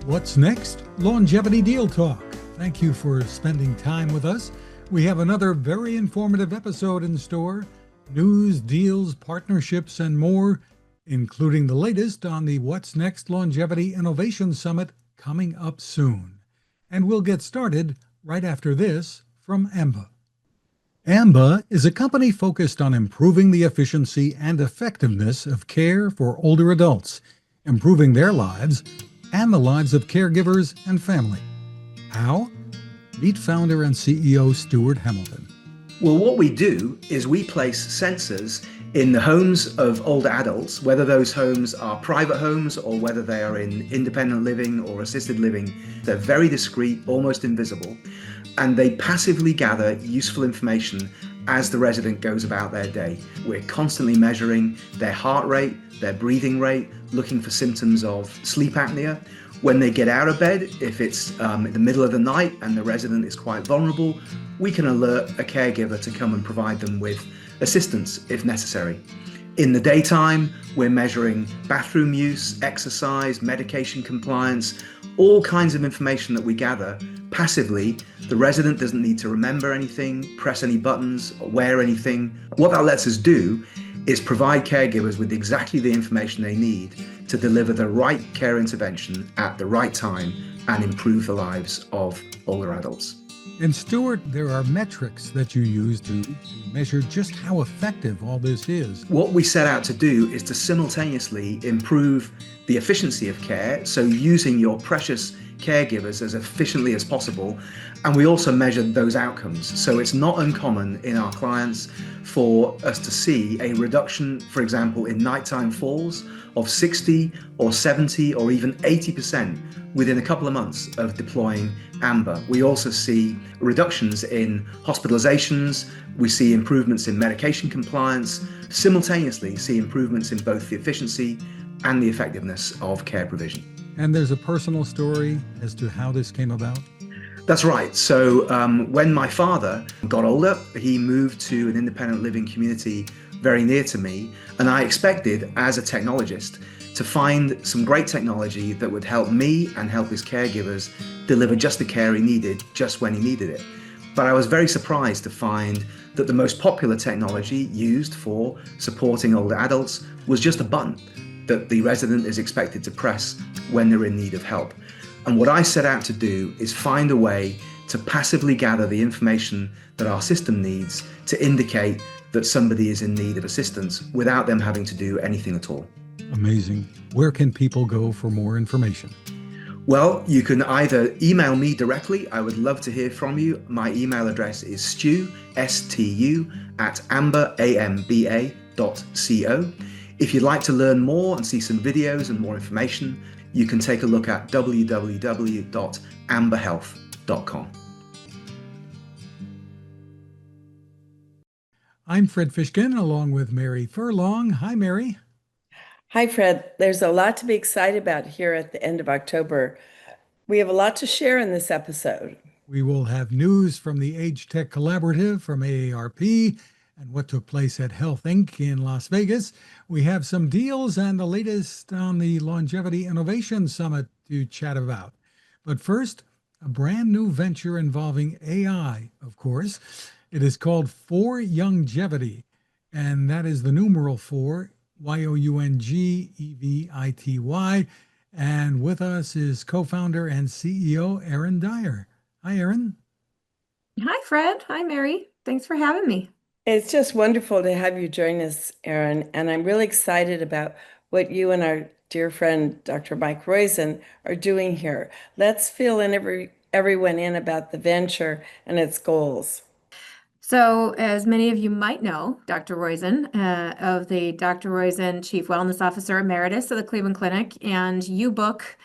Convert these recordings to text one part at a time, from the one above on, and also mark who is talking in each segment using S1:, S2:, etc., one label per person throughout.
S1: What's next? Longevity Deal Talk. Thank you for spending time with us. We have another very informative episode in store. News, deals, partnerships, and more, including the latest on the What's Next Longevity Innovation Summit coming up soon. And we'll get started right after this from AMBA. AMBA is a company focused on improving the efficiency and effectiveness of care for older adults, improving their lives and the lives of caregivers and family. How? Meet founder and CEO Stuart Hamilton.
S2: Well, what we do is we place sensors in the homes of older adults, whether those homes are private homes or whether they are in independent living or assisted living. They're very discreet, almost invisible, and they passively gather useful information as the resident goes about their day. We're constantly measuring their heart rate, their breathing rate, looking for symptoms of sleep apnea. When they get out of bed, if it's in the middle of the night and the resident is quite vulnerable, we can alert a caregiver to come and provide them with assistance if necessary. In the daytime, we're measuring bathroom use, exercise, medication compliance, all kinds of information that we gather passively. The resident doesn't need to remember anything, press any buttons, or wear anything. What that lets us do is provide caregivers with exactly the information they need to deliver the right care intervention at the right time and improve the lives of older adults.
S1: And Stuart, there are metrics that you use to measure just how effective all this is.
S2: What we set out to do is to simultaneously improve the efficiency of care, so using your precious caregivers as efficiently as possible, and we also measured those outcomes. So it's not uncommon in our clients for us to see a reduction, for example, in nighttime falls of 60 or 70 or even 80% within a couple of months of deploying AMBA. We also see reductions in hospitalizations, we see improvements in medication compliance, simultaneously see improvements in both the efficiency and the effectiveness of care provision.
S1: And there's a personal story as to how this came about?
S2: That's right. So when my father got older, he moved to an independent living community very near to me, and I expected, as a technologist, to find some great technology that would help me and help his caregivers deliver just the care he needed, just when he needed it. But I was very surprised to find that the most popular technology used for supporting older adults was just a button that the resident is expected to press when they're in need of help. And what I set out to do is find a way to passively gather the information that our system needs to indicate that somebody is in need of assistance without them having to do anything at all.
S1: Amazing. Where can people go for more information?
S2: Well, you can either email me directly. I would love to hear from you. My email address is stu@amba.co. If you'd like to learn more and see some videos and more information, you can take a look at www.amberhealth.com.
S1: I'm Fred Fishkin, along with Mary Furlong. Hi, Mary.
S3: Hi, Fred. There's a lot to be excited about here at the end of October. We have a lot to share in this episode.
S1: We will have news from the AgeTech Collaborative from AARP and what took place at Health Inc. in Las Vegas. We have some deals and the latest on the Longevity Innovation Summit to chat about. But first, a brand new venture involving AI, of course. It is called Youngevity, and that is the numeral 4, Youngevity. And with us is co-founder and CEO Erinne Dyer. Hi, Erinne.
S4: Hi, Fred. Hi, Mary. Thanks for having me.
S3: It's just wonderful to have you join us, Erinne, and I'm really excited about what you and our dear friend, Dr. Mike Roizen, are doing here. Let's fill in everyone in about the venture and its goals.
S4: So, as many of you might know, Dr. Roizen, of the Dr. Roizen, Chief Wellness Officer Emeritus of the Cleveland Clinic and U-Book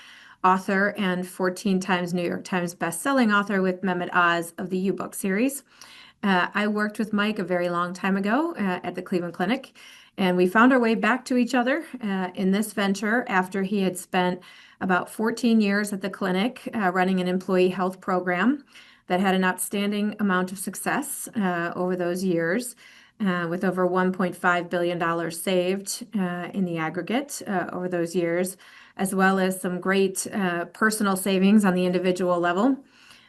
S4: author and 14 times New York Times bestselling author with Mehmet Oz of the U-Book series. I worked with Mike a very long time ago at the Cleveland Clinic, and we found our way back to each other in this venture after he had spent about 14 years at the clinic running an employee health program that had an outstanding amount of success over those years, with over $1.5 billion saved in the aggregate over those years. as well as some great personal savings on the individual level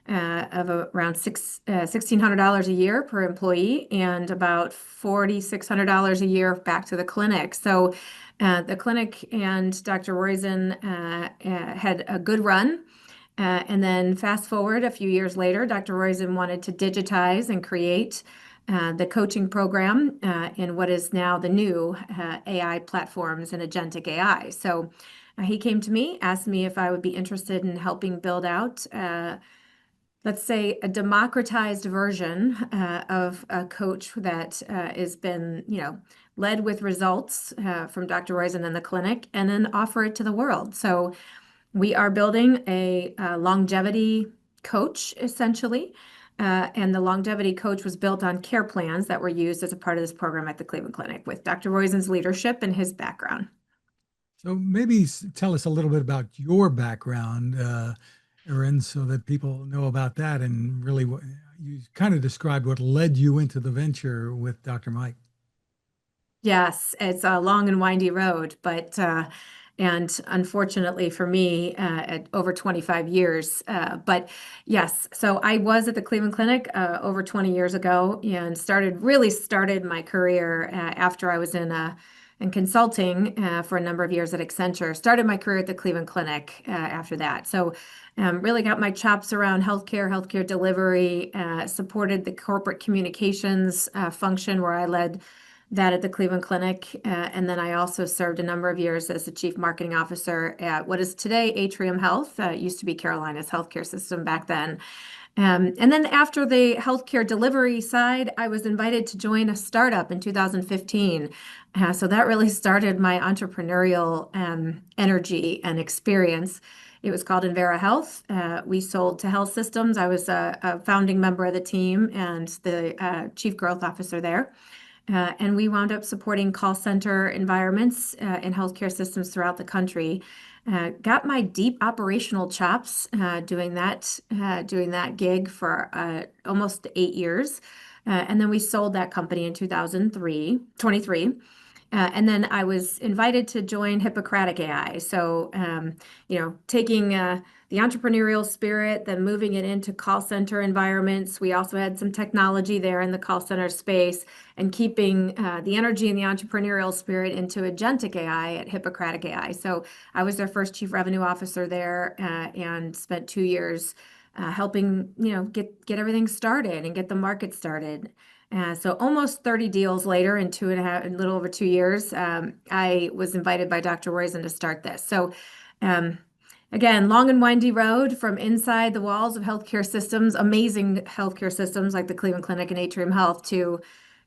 S4: of around $1,600 a year per employee and about $4,600 a year back to the clinic. So the clinic and Dr. Roizen had a good run. And then fast forward a few years later, Dr. Roizen wanted to digitize and create the coaching program in what is now the new AI platforms and agentic AI. So he came to me, asked me if I would be interested in helping build out, let's say, a democratized version of a coach that has been, led with results from Dr. Roizen in the clinic, and then offer it to the world. So we are building a longevity coach, essentially. And the longevity coach was built on care plans that were used as a part of this program at the Cleveland Clinic with Dr. Roizen's leadership and his background.
S1: So maybe tell us a little bit about your background, Erinne, so that people know about that, and really what you kind of described what led you into the venture with Dr. Mike.
S4: Yes, it's a long and windy road, but and unfortunately for me, at over 25 years. But yes, so I was at the Cleveland Clinic over 20 years ago and really started my career after I was in consulting for a number of years at Accenture. Started my career at the Cleveland Clinic after that. So really got my chops around healthcare delivery, supported the corporate communications function where I led that at the Cleveland Clinic. And then I also served a number of years as the chief marketing officer at what is today Atrium Health. It used to be Carolina's healthcare system back then. And then after the healthcare delivery side, I was invited to join a startup in 2015. So that really started my entrepreneurial energy and experience. It was called Envera Health. We sold to health systems. I was a founding member of the team and the chief growth officer there. And we wound up supporting call center environments in healthcare systems throughout the country. Got my deep operational chops doing that gig for almost 8 years. And then we sold that company in 2023. And then I was invited to join Hippocratic AI. So, taking the entrepreneurial spirit, then moving it into call center environments. We also had some technology there in the call center space, and keeping the energy and the entrepreneurial spirit into agentic AI at Hippocratic AI. So I was their first chief revenue officer there and spent 2 years helping, get everything started and get the market started. So almost 30 deals later, in a little over 2 years, I was invited by Dr. Roizen to start this. So again, long and windy road from inside the walls of healthcare systems, amazing healthcare systems like the Cleveland Clinic and Atrium Health, to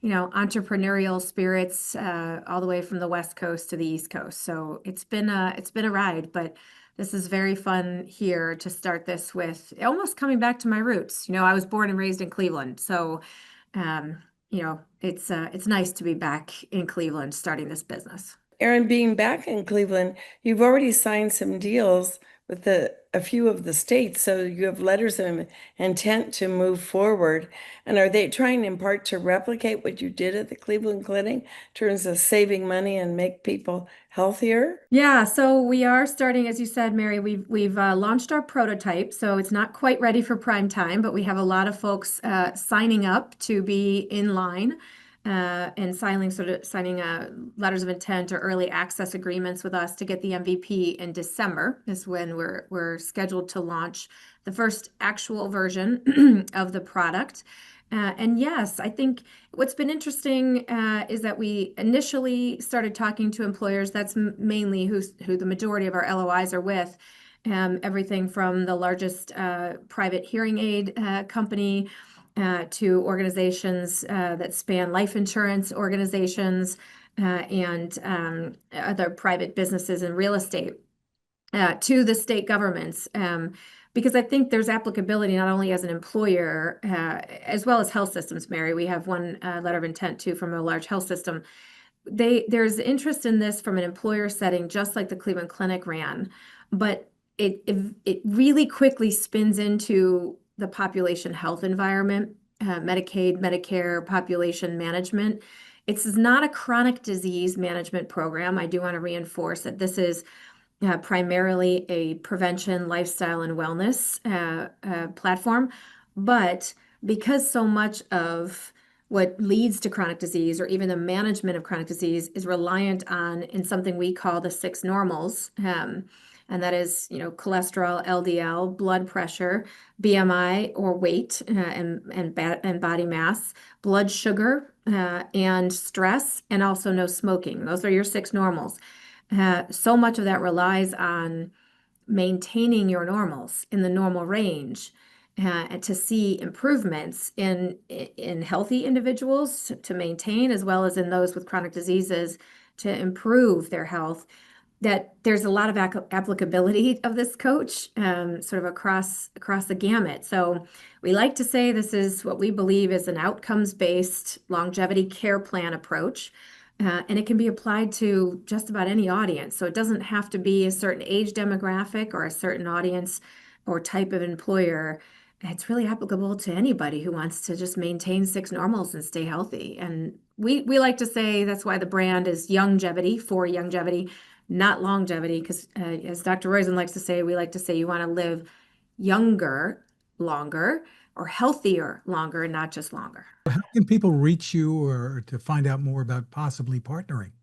S4: entrepreneurial spirits all the way from the West Coast to the East Coast. So it's been a ride, but this is very fun here to start this with, almost coming back to my roots. I was born and raised in Cleveland, so it's nice to be back in Cleveland starting this business.
S3: Erinne, being back in Cleveland, you've already signed some deals with a few of the states, so you have letters of intent to move forward. And are they trying in part to replicate what you did at the Cleveland Clinic in terms of saving money and make people healthier?
S4: Yeah, so we are starting, as you said, Mary, we've launched our prototype, so it's not quite ready for prime time, but we have a lot of folks signing up to be in line and signing letters of intent or early access agreements with us to get the MVP in December is when we're scheduled to launch the first actual version of the product. And yes, I think what's been interesting is that we initially started talking to employers. That's mainly who the majority of our LOIs are with. Everything from the largest private hearing aid company to organizations that span life insurance organizations and other private businesses and real estate to the state governments. Because I think there's applicability not only as an employer as well as health systems, Mary. We have one letter of intent too from a large health system. There's interest in this from an employer setting, just like the Cleveland Clinic ran, but it really quickly spins into the population health environment, Medicaid, Medicare, population management. It's not a chronic disease management program. I do want to reinforce that this is primarily a prevention, lifestyle, and wellness platform. But because so much of what leads to chronic disease or even the management of chronic disease is reliant on in something we call the six normals, and that is, cholesterol, LDL, blood pressure, BMI or weight, and body mass, blood sugar, and stress, and also no smoking. Those are your six normals. So much of that relies on maintaining your normals in the normal range, and to see improvements in healthy individuals to maintain, as well as in those with chronic diseases to improve their health. That there's a lot of applicability of this coach, sort of across the gamut. So we like to say this is what we believe is an outcomes-based longevity care plan approach. And it can be applied to just about any audience. So it doesn't have to be a certain age demographic or a certain audience or type of employer. It's really applicable to anybody who wants to just maintain six normals and stay healthy. And we like to say that's why the brand is Youngevity, for Youngevity, not longevity, because as Dr. Roizen likes to say, we like to say you want to live younger, longer, or healthier longer, not just longer.
S1: How can people reach you or to find out more about possibly partnering?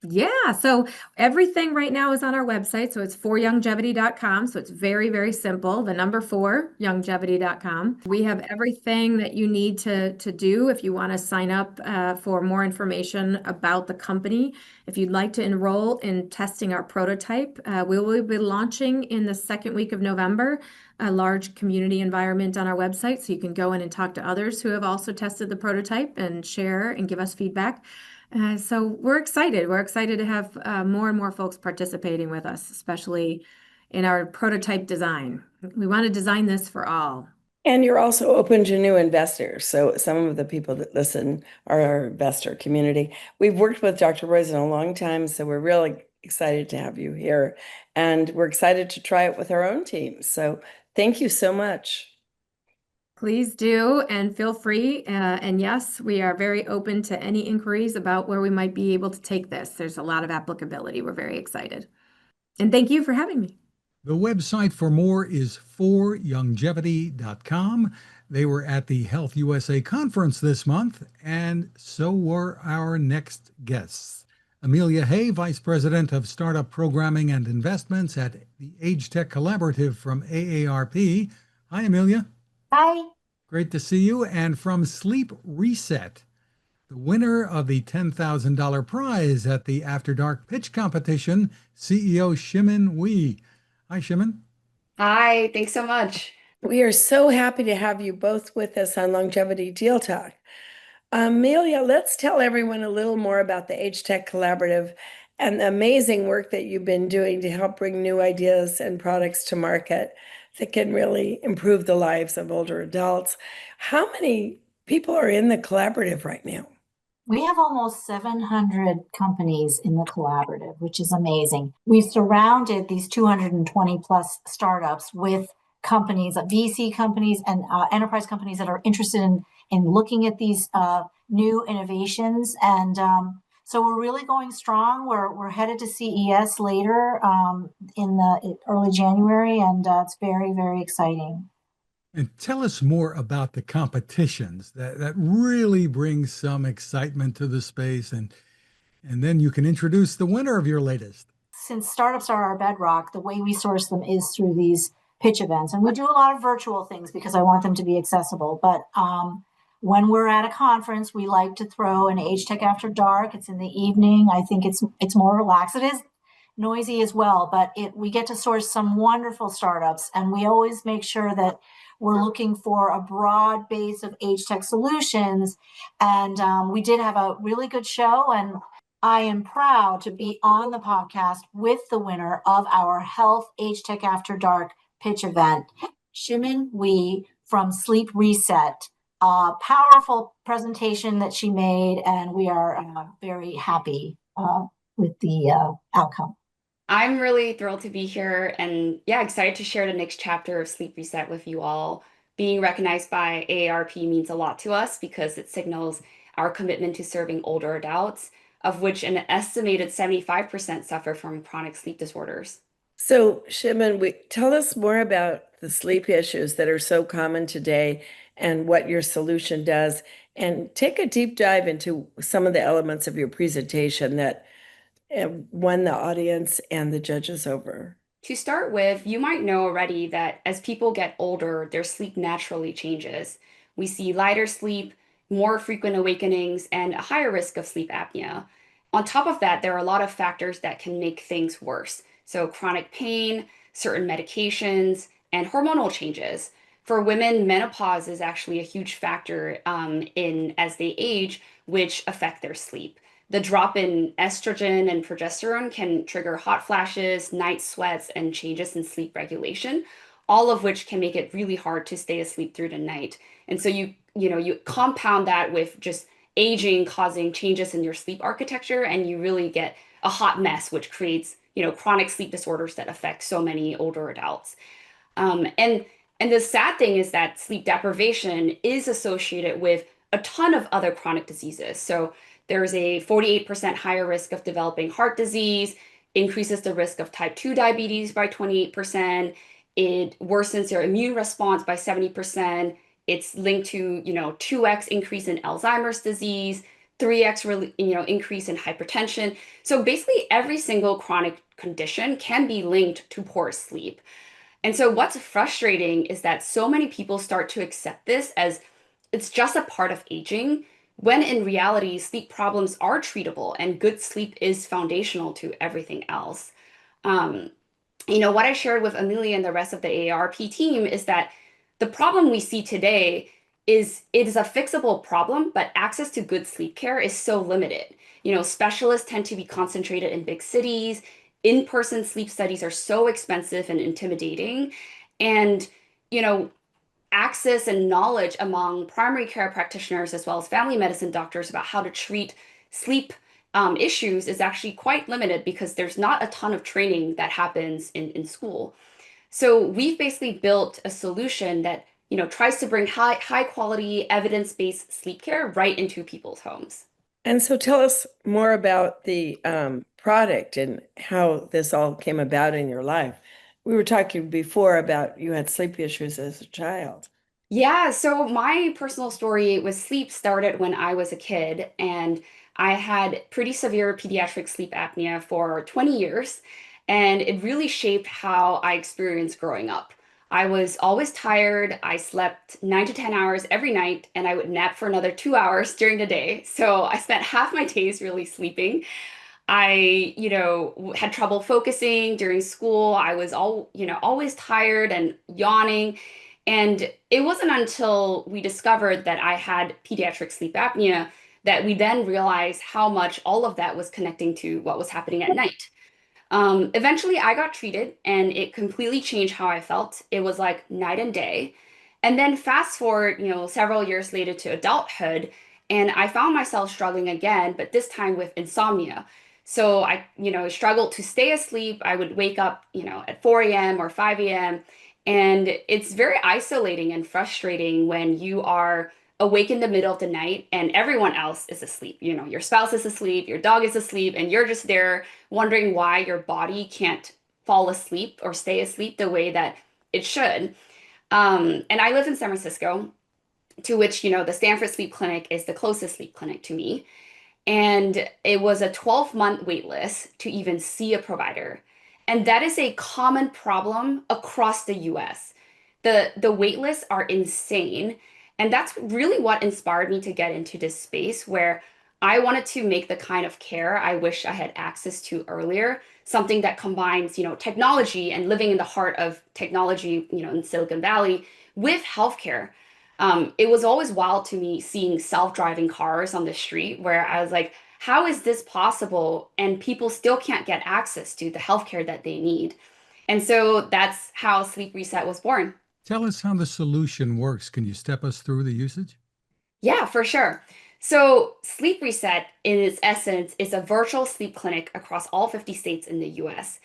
S4: Yeah, so everything right now is on our website. So it's foryoungevity.com. So it's very, very simple. The number 4, youngevity.com. We have everything that you need to do if you want to sign up for more information about the company. If you'd like to enroll in testing our prototype, we will be launching in the second week of November a large community environment on our website. So you can go in and talk to others who have also tested the prototype and share and give us feedback. So we're excited. We're excited to have more and more folks participating with us, especially in our prototype design. We want to design this for all.
S3: And you're also open to new investors. So some of the people that listen are our investor community. We've worked with Dr. Roizen a long time, so we're really excited to have you here. And we're excited to try it with our own team. So thank you so much.
S4: Please do, and feel free. And yes, we are very open to any inquiries about where we might be able to take this. There's a lot of applicability. We're very excited. And thank you for having me.
S1: The website for more is foryoungevity.com. They were at the Health USA conference this month, and so were our next guests. Amelia Hay, Vice President of Startup Programming and Investments at the AgeTech Collaborative from AARP. Hi, Amelia.
S5: Hi.
S1: Great to see you. And from Sleep Reset, the winner of the $10,000 prize at the After Dark Pitch Competition, CEO Shimin Ooi. Hi, Shimin.
S5: Hi, thanks so much.
S3: We are so happy to have you both with us on Longevity Deal Talk. Amelia, let's tell everyone a little more about the AgeTech Collaborative and the amazing work that you've been doing to help bring new ideas and products to market that can really improve the lives of older adults. How many people are in the collaborative right now?
S6: We have almost 700 companies in the collaborative, which is amazing. We've surrounded these 220 plus startups with companies, VC companies and enterprise companies that are interested in looking at these new innovations. And so we're really going strong. We're headed to CES later in early January, and it's very, very exciting.
S1: And tell us more about the competitions that really brings some excitement to the space. And then you can introduce the winner of your latest.
S6: Since startups are our bedrock, the way we source them is through these pitch events. And we do a lot of virtual things because I want them to be accessible. But when we're at a conference, we like to throw an AgeTech After Dark. It's in the evening. I think it's more relaxed. It is noisy as well, but we get to source some wonderful startups. And we always make sure that we're looking for a broad base of AgeTech solutions. And we did have a really good show. And I am proud to be on the podcast with the winner of our Health AgeTech After Dark pitch event, Shimin Ooi from Sleep Reset. Powerful presentation that she made, and we are very happy with the outcome.
S5: I'm really thrilled to be here and excited to share the next chapter of Sleep Reset with you all. Being recognized by AARP means a lot to us because it signals our commitment to serving older adults. of which an estimated 75% suffer from chronic sleep disorders.
S3: So, Shimin, tell us more about the sleep issues that are so common today and what your solution does, and take a deep dive into some of the elements of your presentation that won the audience and the judges over.
S5: To start with, you might know already that as people get older, their sleep naturally changes. We see lighter sleep, more frequent awakenings, and a higher risk of sleep apnea. On top of that, there are a lot of factors that can make things worse. So, chronic pain, certain medications, and hormonal changes. For women, menopause is actually a huge factor in as they age, which affect their sleep. The drop in estrogen and progesterone can trigger hot flashes, night sweats, and changes in sleep regulation, all of which can make it really hard to stay asleep through the night. And so you compound that with just aging causing changes in your sleep architecture, and you really get a hot mess, which creates, chronic sleep disorders that affect so many older adults. And the sad thing is that sleep deprivation is associated with a ton of other chronic diseases. So there's a 48% higher risk of developing heart disease, increases the risk of type 2 diabetes by 28%. It worsens your immune response by 70%. It's linked to, 2x increase in Alzheimer's disease, 3x increase in hypertension. So basically every single chronic condition can be linked to poor sleep. And so what's frustrating is that so many people start to accept this as it's just a part of aging, when in reality, sleep problems are treatable and good sleep is foundational to everything else. What I shared with Amelia and the rest of the AARP team is that the problem we see today is it is a fixable problem, but access to good sleep care is so limited. Specialists tend to be concentrated in big cities. In-person sleep studies are so expensive and intimidating. And, access and knowledge among primary care practitioners as well as family medicine doctors about how to treat sleep issues is actually quite limited because there's not a ton of training that happens in school. So we've basically built a solution that tries to bring high quality evidence-based sleep care right into people's homes.
S3: And so tell us more about the product and how this all came about in your life. We were talking before about you had sleep issues as a child.
S5: Yeah, so my personal story with sleep started when I was a kid, and I had pretty severe pediatric sleep apnea for 20 years, and it really shaped how I experienced growing up. I was always tired. I slept 9 to 10 hours every night, and I would nap for another 2 hours during the day. So I spent half my days really sleeping. I, had trouble focusing during school. I was always tired and yawning. And it wasn't until we discovered that I had pediatric sleep apnea that we then realized how much all of that was connecting to what was happening at night. Eventually, I got treated and it completely changed how I felt. It was like night and day. And then fast forward, several years later to adulthood, and I found myself struggling again, but this time with insomnia. So I, struggled to stay asleep. I would wake up, at 4 a.m. or 5 a.m. And it's very isolating and frustrating when you are awake in the middle of the night and everyone else is asleep. Your spouse is asleep, your dog is asleep, and you're just there wondering why your body can't fall asleep or stay asleep the way that it should. And I live in San Francisco, to which, the Stanford Sleep Clinic is the closest sleep clinic to me. And it was a 12-month wait list to even see a provider. And that is a common problem across the US. The wait lists are insane. And that's really what inspired me to get into this space where I wanted to make the kind of care I wish I had access to earlier, something that combines, technology and living in the heart of technology, in Silicon Valley with healthcare. It was always wild to me seeing self-driving cars on the street where I was like, how is this possible? And people still can't get access to the healthcare that they need. And so that's how Sleep Reset was born.
S1: Tell us how the solution works. Can you step us through the usage?
S5: Yeah, for sure. So Sleep Reset, in its essence, is a virtual sleep clinic across all 50 states in the US.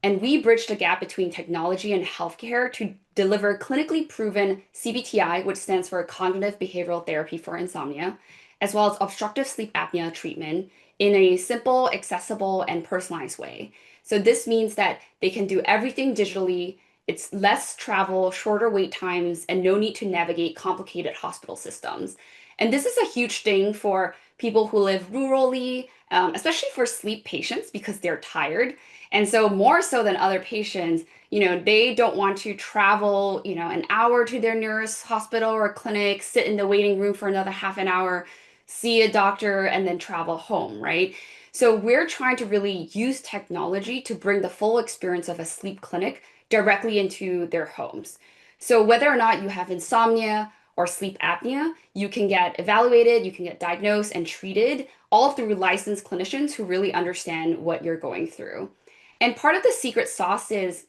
S5: And we bridge the gap between technology and healthcare to deliver clinically proven CBTI, which stands for cognitive behavioral therapy for insomnia, as well as obstructive sleep apnea treatment in a simple, accessible, and personalized way. So this means that they can do everything digitally. It's less travel, shorter wait times, and no need to navigate complicated hospital systems. And this is a huge thing for people who live rurally, especially for sleep patients because they're tired. And so more so than other patients, they don't want to travel, an hour to their nearest hospital or clinic, sit in the waiting room for another half an hour, see a doctor, and then travel home, right? So we're trying to really use technology to bring the full experience of a sleep clinic directly into their homes. So whether or not you have insomnia or sleep apnea, you can get evaluated, you can get diagnosed and treated, all through licensed clinicians who really understand what you're going through. And part of the secret sauce is,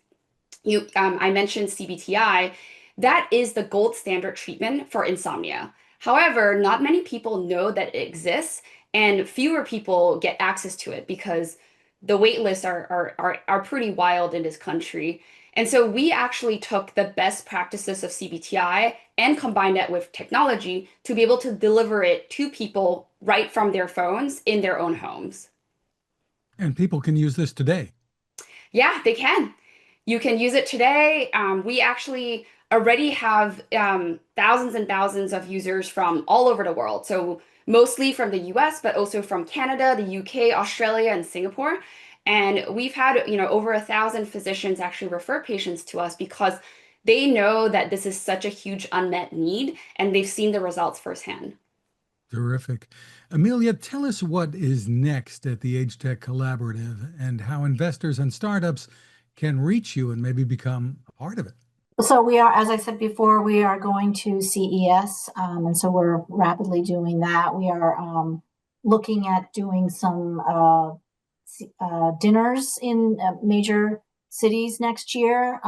S5: I mentioned CBTI, that is the gold standard treatment for insomnia. However, not many people know that it exists, and fewer people get access to it because the wait lists are pretty wild in this country. And so we actually took the best practices of CBTI and combined that with technology to be able to deliver it to people right from their phones in their own homes.
S1: And people can use this today.
S5: Yeah, they can. You can use it today. We actually already have thousands and thousands of users from all over the world. So mostly from the US, but also from Canada, the UK, Australia, and Singapore. And we've had, over 1,000 physicians actually refer patients to us because they know that this is such a huge unmet need and they've seen the results firsthand.
S1: Terrific. Amelia, tell us what is next at the AgeTech Collaborative and how investors and startups can reach you and maybe become a part of it.
S6: So we are, as I said before, we are going to CES, and so we're rapidly doing that. We are looking at doing some dinners in major cities next year.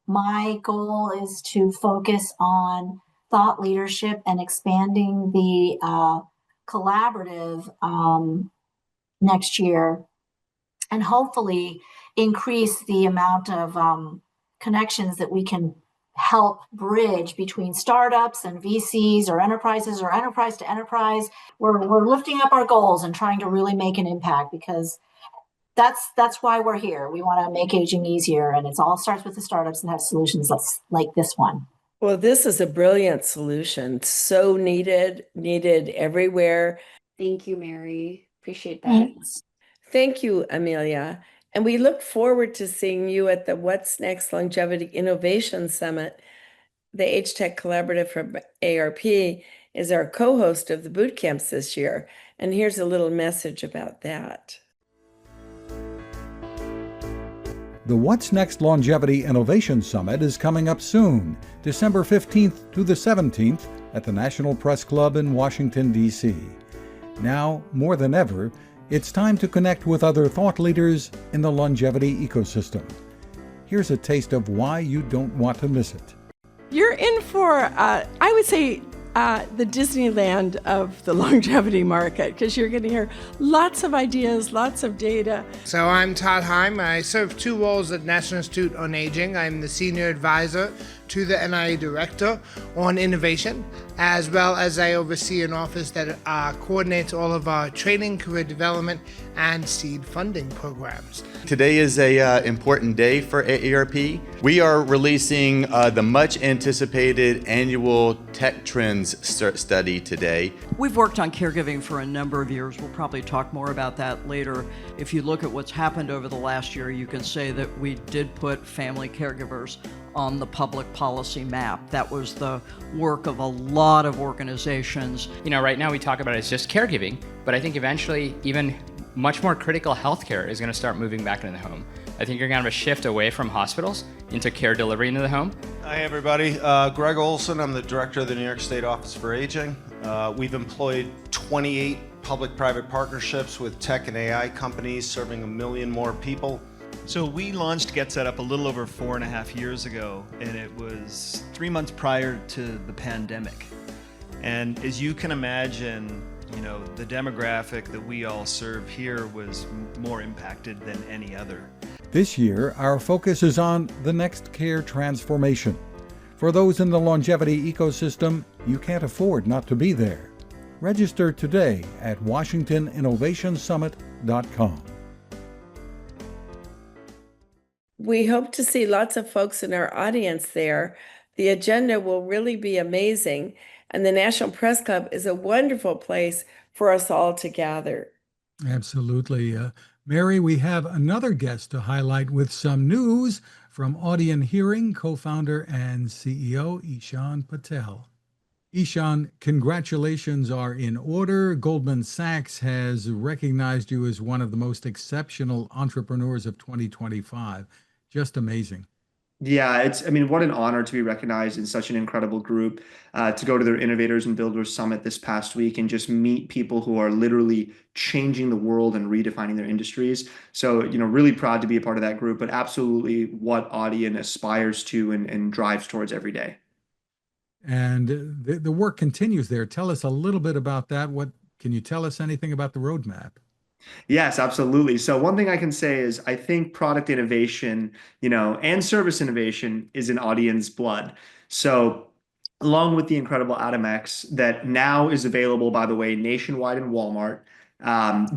S6: My goal is to focus on thought leadership and expanding the collaborative next year, and hopefully increase the amount of connections that we can help bridge between startups and VCs or enterprise to enterprise. We're lifting up our goals and trying to really make an impact because that's why we're here. We want to make aging easier, and it all starts with the startups and have solutions like this one.
S3: Well, this is a brilliant solution. So needed everywhere.
S5: Thank you, Mary. Appreciate that.
S6: Thanks.
S3: Thank you, Amelia. And we look forward to seeing you at the What's Next Longevity Innovation Summit. The AgeTech Collaborative from AARP is our co-host of the boot camps this year. And here's a little message about that.
S1: The What's Next Longevity Innovation Summit is coming up soon, December 15th to the 17th at the National Press Club in Washington, D.C. Now, more than ever, it's time to connect with other thought leaders in the longevity ecosystem. Here's a taste of why you don't want to miss it.
S7: You're in for, I would say, the Disneyland of the longevity market, because you're going to hear lots of ideas, lots of data.
S8: So I'm Todd Heim. I serve two roles at National Institute on Aging. I'm the senior advisor to the NIA director on innovation, as well as I oversee an office that coordinates all of our training, career development, and seed funding programs.
S9: Today is an important day for AARP. We are releasing the much anticipated annual Tech Trends study today.
S10: We've worked on caregiving for a number of years. We'll probably talk more about that later. If you look at what's happened over the last year, you can say that we did put family caregivers on the public policy map. That was the work of a lot of organizations.
S11: Right now we talk about it as just caregiving, but I think eventually even much more critical healthcare is going to start moving back into the home. I think you're going to have a shift away from hospitals into care delivery into the home.
S12: Hi everybody, Greg Olson. I'm the director of the New York State Office for Aging. We've employed 28 public-private partnerships with tech and AI companies serving 1 million more people.
S13: So we launched Get Set Up a little over 4.5 years ago, and it was 3 months prior to the pandemic. And as you can imagine, the demographic that we all serve here was more impacted than any other.
S1: This year, our focus is on the next care transformation. For those in the longevity ecosystem, you can't afford not to be there. Register today at WashingtonInnovationSummit.com.
S3: We hope to see lots of folks in our audience there. The agenda will really be amazing, and the National Press Club is a wonderful place for us all to gather.
S1: Absolutely. Mary, we have another guest to highlight with some news from Audien Hearing, co-founder and CEO Ishan Patel. Ishan, congratulations are in order. Goldman Sachs has recognized you as one of the most exceptional entrepreneurs of 2025. Just amazing.
S14: Yeah, what an honor to be recognized in such an incredible group, to go to their Innovators and Builders Summit this past week and just meet people who are literally changing the world and redefining their industries. So, really proud to be a part of that group, but absolutely what Audien aspires to and drives towards every day.
S1: And the work continues there. Tell us a little bit about that. Can you tell us anything about the roadmap?
S14: Yes, absolutely. So one thing I can say is I think product innovation, and service innovation is in Audien's blood. So along with the incredible Atom X that now is available, by the way, nationwide in Walmart,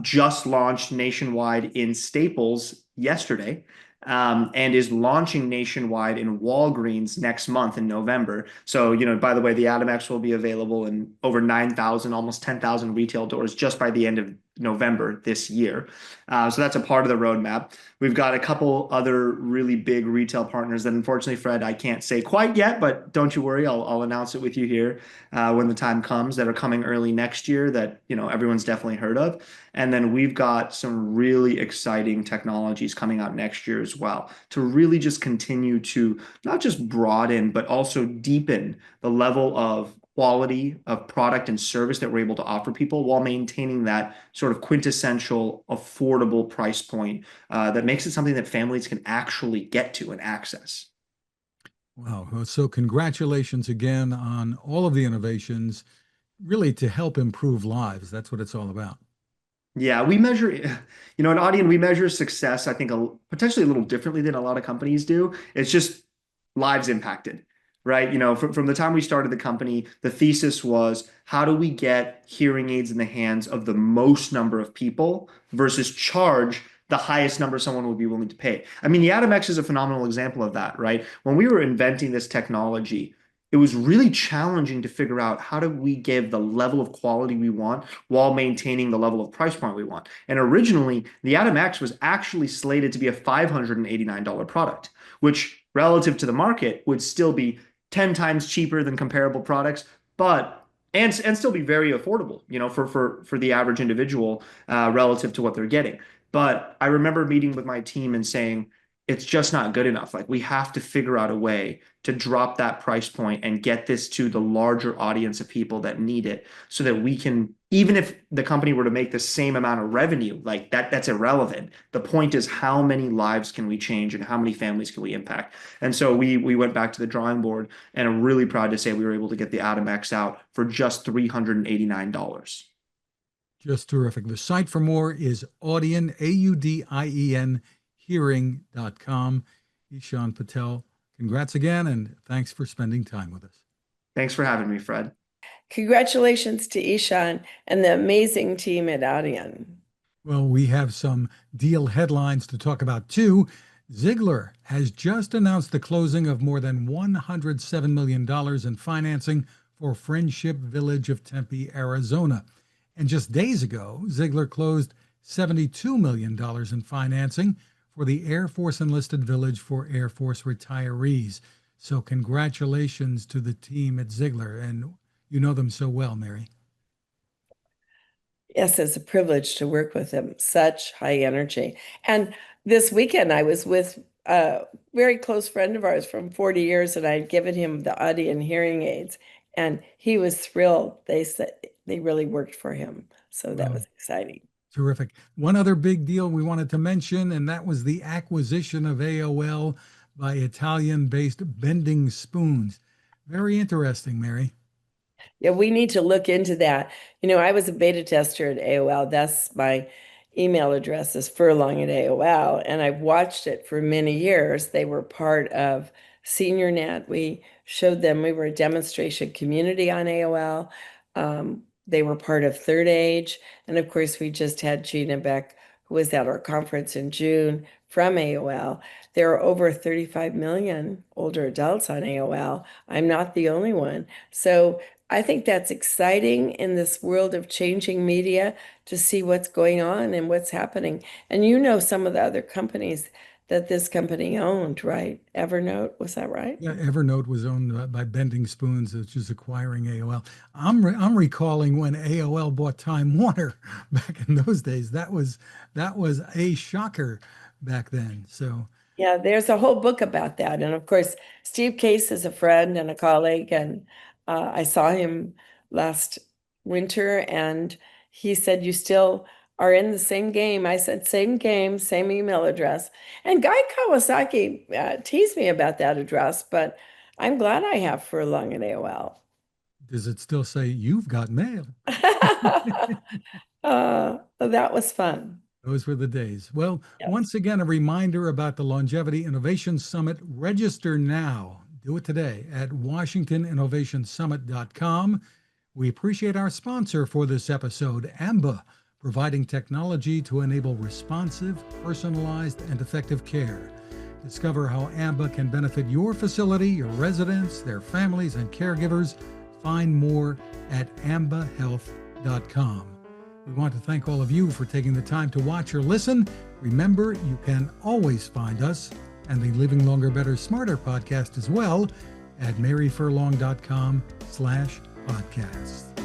S14: just launched nationwide in Staples yesterday, and is launching nationwide in Walgreens next month in November. So, by the way, the Atom X will be available in over 9,000, almost 10,000 retail doors just by the end of November this year. So that's a part of the roadmap. We've got a couple other really big retail partners that unfortunately, Fred, I can't say quite yet, but don't you worry, I'll announce it with you here when the time comes, that are coming early next year that, everyone's definitely heard of. And then we've got some really exciting technologies coming out next year as well to really just continue to not just broaden, but also deepen the level of quality of product and service that we're able to offer people while maintaining that sort of quintessential affordable price point that makes it something that families can actually get to and access.
S1: Wow. So congratulations again on all of the innovations, really to help improve lives. That's what it's all about.
S14: Yeah, we measure, at Audien, we measure success, I think, potentially a little differently than a lot of companies do. It's just lives impacted, right? From the time we started the company, the thesis was, how do we get hearing aids in the hands of the most number of people versus charge the highest number someone would be willing to pay? The Atom X is a phenomenal example of that, right? When we were inventing this technology, it was really challenging to figure out how do we give the level of quality we want while maintaining the level of price point we want. And originally, the Atom X was actually slated to be a $589 product, which relative to the market would still be 10 times cheaper than comparable products, but and still be very affordable, for the average individual relative to what they're getting. But I remember meeting with my team and saying, it's just not good enough. Like, we have to figure out a way to drop that price point and get this to the larger audience of people that need it, so that we can, even if the company were to make the same amount of revenue, like that's irrelevant. The point is, how many lives can we change and how many families can we impact? And so we went back to the drawing board, and I'm really proud to say we were able to get the Atom X out for just $389.
S1: Just terrific. The site for more is Audien, Audien hearing.com. Ishan Patel, congrats again, and thanks for spending time with us.
S14: Thanks for having me, Fred.
S3: Congratulations to Ishan and the amazing team at Audien.
S1: Well, we have some deal headlines to talk about too. Ziegler has just announced the closing of more than $107 million in financing for Friendship Village of Tempe, Arizona. And just days ago, Ziegler closed $72 million in financing for the Air Force Enlisted Village for Air Force retirees. So congratulations to the team at Ziegler, and you know them so well, Mary.
S3: Yes, it's a privilege to work with them. Such high energy. And this weekend I was with a very close friend of ours from 40 years, and I'd given him the Audien hearing aids, and he was thrilled. They said they really worked for him. So that was exciting.
S1: Terrific. One other big deal we wanted to mention, and that was the acquisition of AOL by Italian-based Bending Spoons. Very interesting, Mary.
S3: Yeah, we need to look into that. I was a beta tester at AOL. That's my email address is Furlong at AOL, and I've watched it for many years. They were part of SeniorNet. We showed them, we were a demonstration community on AOL. they were part of Third Age. And of course, we just had Gina Beck, who was at our conference in June from AOL. There are over 35 million older adults on AOL. I'm not the only one. So I think that's exciting in this world of changing media to see what's going on and what's happening. And you know some of the other companies that this company owned, right? Evernote, was that right?
S1: Yeah, Evernote was owned by Bending Spoons, which is acquiring AOL. I'm recalling when AOL bought Time Warner back in those days. That was a shocker back then. So
S3: yeah, there's a whole book about that. And of course, Steve Case is a friend and a colleague, and I saw him last winter, and he said, "You still are in the same game." I said, "Same game, same email address." And Guy Kawasaki teased me about that address, but I'm glad I have Furlong and AOL.
S1: Does it still say "You've got mail"?
S3: That was fun.
S1: Those were the days. Well, yes. Once again, a reminder about the Longevity Innovation Summit. Register now. Do it today at WashingtonInnovationSummit.com. We appreciate our sponsor for this episode, AMBA, providing technology to enable responsive, personalized, and effective care. Discover how AMBA can benefit your facility, your residents, their families, and caregivers. Find more at ambahealth.com. We want to thank all of you for taking the time to watch or listen. Remember, you can always find us and the Living Longer, Better, Smarter podcast as well at maryfurlong.com/podcasts.